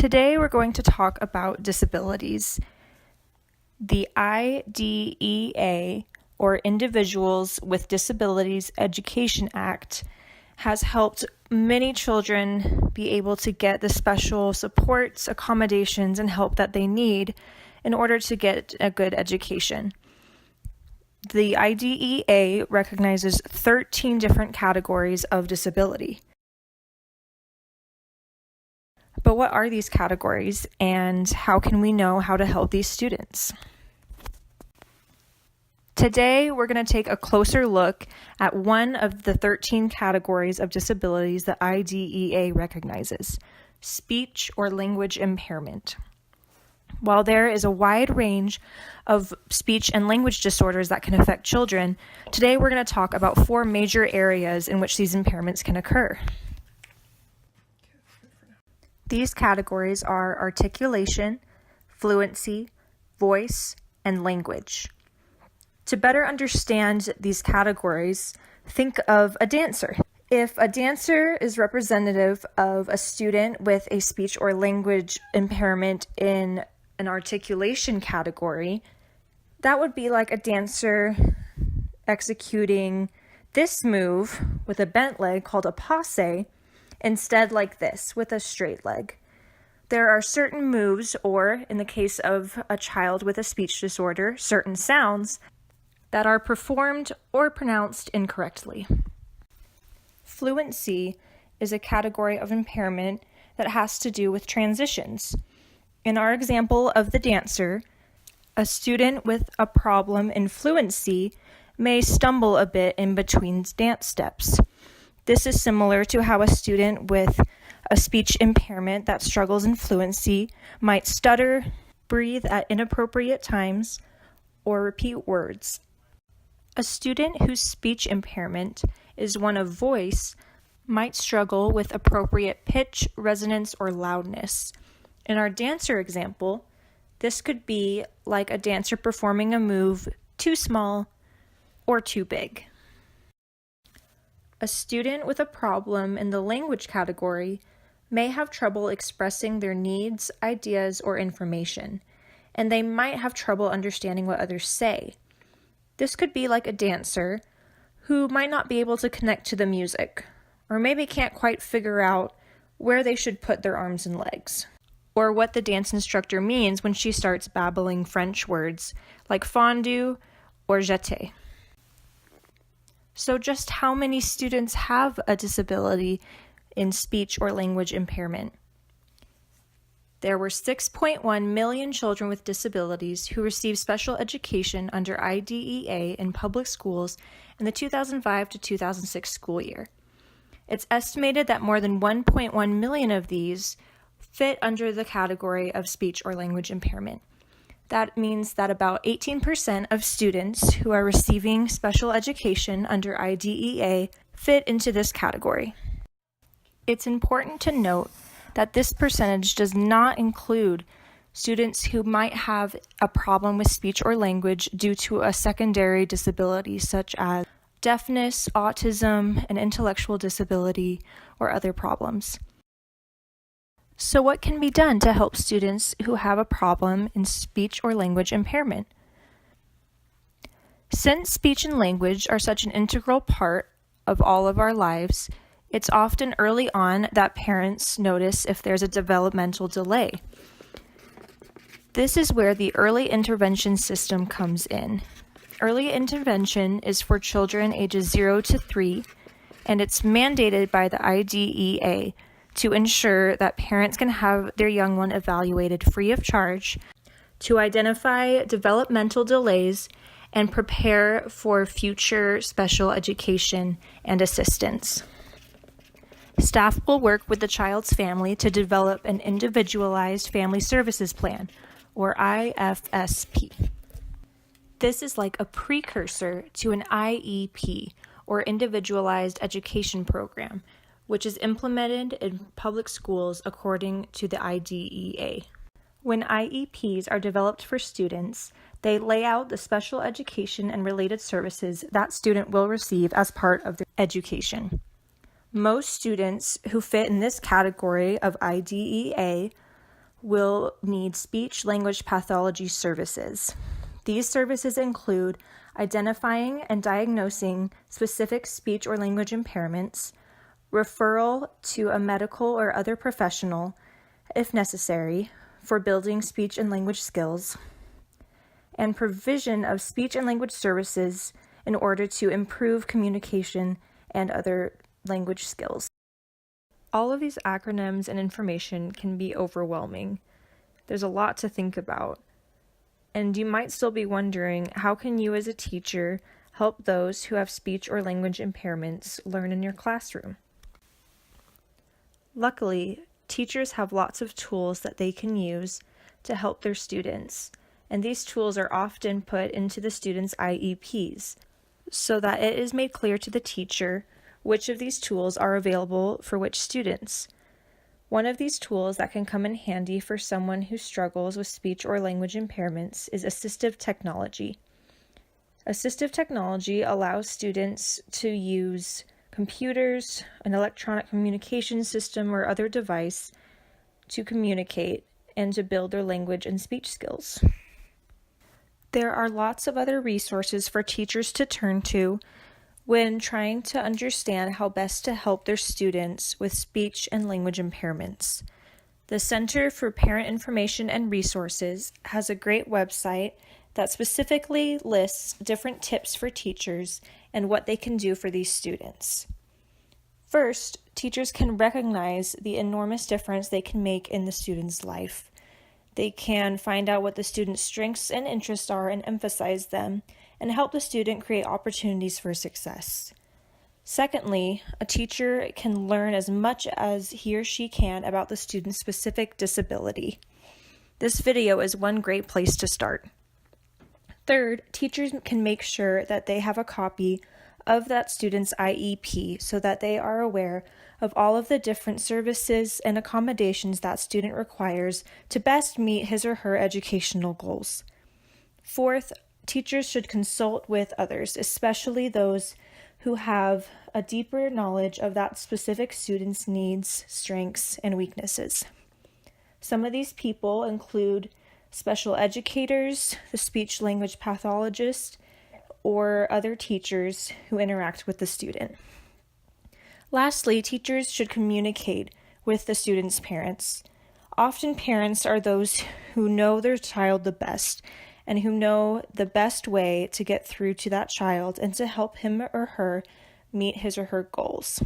Today we're going to talk about disabilities. The IDEA, or Individuals with Disabilities Education Act, has helped many children be able to get the special supports, accommodations, and help that they need in order to get a good education. The IDEA recognizes 13 different categories of disability. But what are these categories, and how can we know how to help these students? Today, we're going to take a closer look at one of the 13 categories of disabilities that IDEA recognizes: speech or language impairment. While there is a wide range of speech and language disorders that can affect children, today we're going to talk about 4 major areas in which these impairments can occur. These categories are articulation, fluency, voice, and language. To better understand these categories, think of a dancer. If a dancer is representative of a student with a speech or language impairment in an articulation category, that would be like a dancer executing this move with a bent leg called a passe, instead like this with a straight leg. There are certain moves, or in the case of a child with a speech disorder, certain sounds that are performed or pronounced incorrectly. Fluency is a category of impairment that has to do with transitions. In our example of the dancer, a student with a problem in fluency may stumble a bit in between dance steps. This is similar to how a student with a speech impairment that struggles in fluency might stutter, breathe at inappropriate times, or repeat words. A student whose speech impairment is one of voice might struggle with appropriate pitch, resonance, or loudness. In our dancer example, this could be like a dancer performing a move too small or too big. A student with a problem in the language category may have trouble expressing their needs, ideas, or information, and they might have trouble understanding what others say. This could be like a dancer who might not be able to connect to the music, or maybe can't quite figure out where they should put their arms and legs, or what the dance instructor means when she starts babbling French words like fondue or jeté. So just how many students have a disability in speech or language impairment? There were 6.1 million children with disabilities who received special education under IDEA in public schools in the 2005 to 2006 school year. It's estimated that more than 1.1 million of these fit under the category of speech or language impairment. That means that about 18% of students who are receiving special education under IDEA fit into this category. It's important to note that this percentage does not include students who might have a problem with speech or language due to a secondary disability such as deafness, autism, an intellectual disability, or other problems. So what can be done to help students who have a problem in speech or language impairment? Since speech and language are such an integral part of all of our lives, it's often early on that parents notice if there's a developmental delay. This is where the early intervention system comes in. Early intervention is for children ages 0 to 3, and it's mandated by the IDEA to ensure that parents can have their young one evaluated free of charge to identify developmental delays and prepare for future special education and assistance. Staff will work with the child's family to develop an individualized family services plan, or IFSP. This is like a precursor to an IEP, or individualized education program, which is implemented in public schools according to the IDEA. When IEPs are developed for students, they lay out the special education and related services that student will receive as part of their education. Most students who fit in this category of IDEA will need speech-language pathology services. These services include identifying and diagnosing specific speech or language impairments, referral to a medical or other professional, if necessary, for building speech and language skills, and provision of speech and language services in order to improve communication and other language skills. All of these acronyms and information can be overwhelming. There's a lot to think about. And you might still be wondering, how can you as a teacher help those who have speech or language impairments learn in your classroom? Luckily, teachers have lots of tools that they can use to help their students, and these tools are often put into the students' IEPs so that it is made clear to the teacher which of these tools are available for which students. One of these tools that can come in handy for someone who struggles with speech or language impairments is assistive technology. Assistive technology allows students to use computers, an electronic communication system, or other device to communicate and to build their language and speech skills. There are lots of other resources for teachers to turn to when trying to understand how best to help their students with speech and language impairments. The Center for Parent Information and Resources has a great website that specifically lists different tips for teachers and what they can do for these students. First, teachers can recognize the enormous difference they can make in the student's life. They can find out what the student's strengths and interests are and emphasize them, and help the student create opportunities for success. Secondly, a teacher can learn as much as he or she can about the student's specific disability. This video is one great place to start. Third, teachers can make sure that they have a copy of that student's IEP so that they are aware of all of the different services and accommodations that student requires to best meet his or her educational goals. Fourth, teachers should consult with others, especially those who have a deeper knowledge of that specific student's needs, strengths, and weaknesses. Some of these people include special educators, the speech-language pathologist, or other teachers who interact with the student. Lastly, teachers should communicate with the student's parents. Often parents are those who know their child the best and who know the best way to get through to that child and to help him or her meet his or her goals.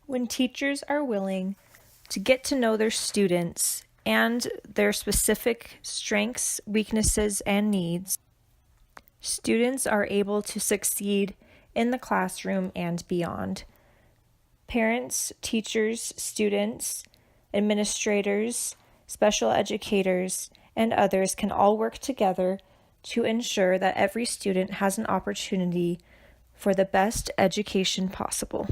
When teachers are willing to get to know their students and their specific strengths, weaknesses, and needs, students are able to succeed in the classroom and beyond. Parents, teachers, students, administrators, special educators, and others can all work together to ensure that every student has an opportunity for the best education possible.